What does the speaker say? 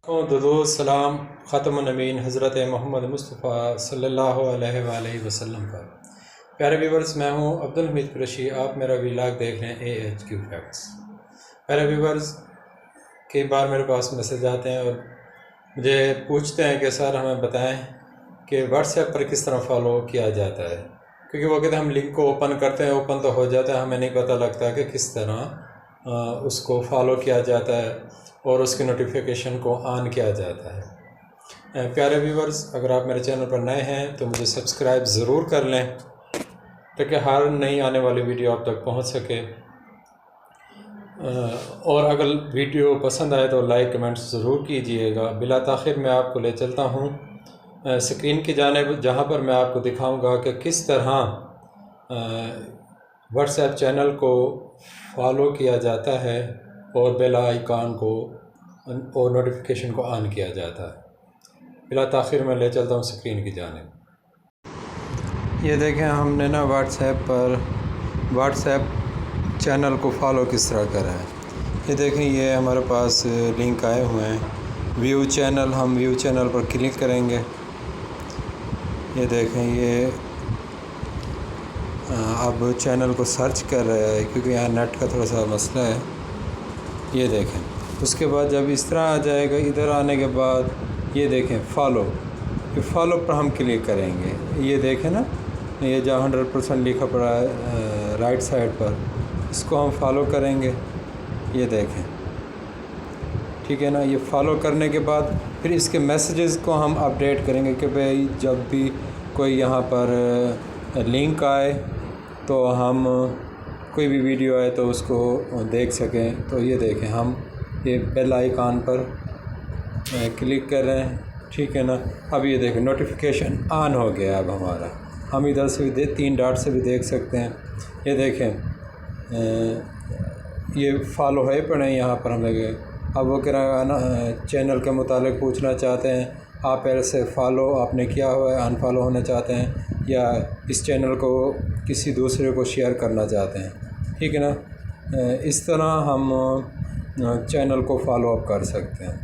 درود سلام ختم النبیین حضرت محمد مصطفیٰ صلی اللہ علیہ وآلہ وسلم پر۔ پیارے ویورز، میں ہوں عبدالحمید قریشی، آپ میرا ویلاگ دیکھ رہے ہیں AHQ فیکٹس۔ پیارے ویورز، کئی بار میرے پاس میسج آتے ہیں اور مجھے پوچھتے ہیں کہ سر ہمیں بتائیں کہ واٹس ایپ پر کس طرح فالو کیا جاتا ہے، کیونکہ وہ کہتے ہیں ہم لنک کو اوپن کرتے ہیں، اوپن تو ہو جاتا ہے، ہمیں نہیں پتہ لگتا کہ کس طرح اس کو فالو کیا جاتا ہے اور اس کی نوٹیفیکیشن کو آن کیا جاتا ہے۔ پیارے ویورز، اگر آپ میرے چینل پر نئے ہیں تو مجھے سبسکرائب ضرور کر لیں تاکہ ہر نئی آنے والی ویڈیو آپ تک پہنچ سکے، اور اگر ویڈیو پسند آئے تو لائک کمنٹ ضرور کیجئے گا۔ بلا تاخیر میں آپ کو لے چلتا ہوں اسکرین کی جانب، جہاں پر میں آپ کو دکھاؤں گا کہ کس طرح واٹس ایپ چینل کو فالو کیا جاتا ہے اور بیل آئیکن کو اور نوٹیفیکیشن کو آن کیا جاتا ہے۔ بلا تاخیر میں لے چلتا ہوں اسکرین کی جانب۔ یہ دیکھیں ہم نے نا واٹس ایپ چینل کو فالو کس طرح کرا ہے۔ یہ دیکھیں، یہ ہمارے پاس لنک آئے ہوئے ہیں ویو چینل، ہم ویو چینل پر کلک کریں گے۔ یہ دیکھیں، یہ اب چینل کو سرچ کر رہا ہے کیونکہ یہاں نیٹ کا تھوڑا سا مسئلہ ہے۔ یہ دیکھیں، اس کے بعد جب اس طرح آ جائے گا، ادھر آنے کے بعد یہ دیکھیں فالو پر ہم کلک کریں گے۔ یہ دیکھیں نا، یہ جہاں 100% لکھا پڑا ہے رائٹ سائڈ پر، اس کو ہم فالو کریں گے۔ یہ دیکھیں، ٹھیک ہے نا۔ یہ فالو کرنے کے بعد پھر اس کے میسیجز کو ہم اپڈیٹ کریں گے کہ بھئی جب بھی کوئی یہاں پر لنک آئے تو ہم کوئی بھی ویڈیو آئے تو اس کو دیکھ سکیں۔ تو یہ دیکھیں، ہم یہ بیل آئیکن پر کلک کر رہے ہیں، ٹھیک ہے نا۔ اب یہ دیکھیں نوٹیفیکیشن آن ہو گیا۔ اب ہمارا ہم ادھر سے بھی 3 ڈاٹ سے بھی دیکھ سکتے ہیں۔ یہ دیکھیں، یہ فالو ہے پڑے ہیں یہاں پر ہم لگے۔ اب وہ کہہ رہا ہے نا چینل کے متعلق پوچھنا چاہتے ہیں، آپ ایسے فالو آپ نے کیا ہوا ہے، ان فالو ہونا چاہتے ہیں، یا اس چینل کو کسی دوسرے کو شیئر کرنا چاہتے ہیں، ٹھیک ہے نا۔ اس طرح ہم چینل کو فالو اپ کر سکتے ہیں۔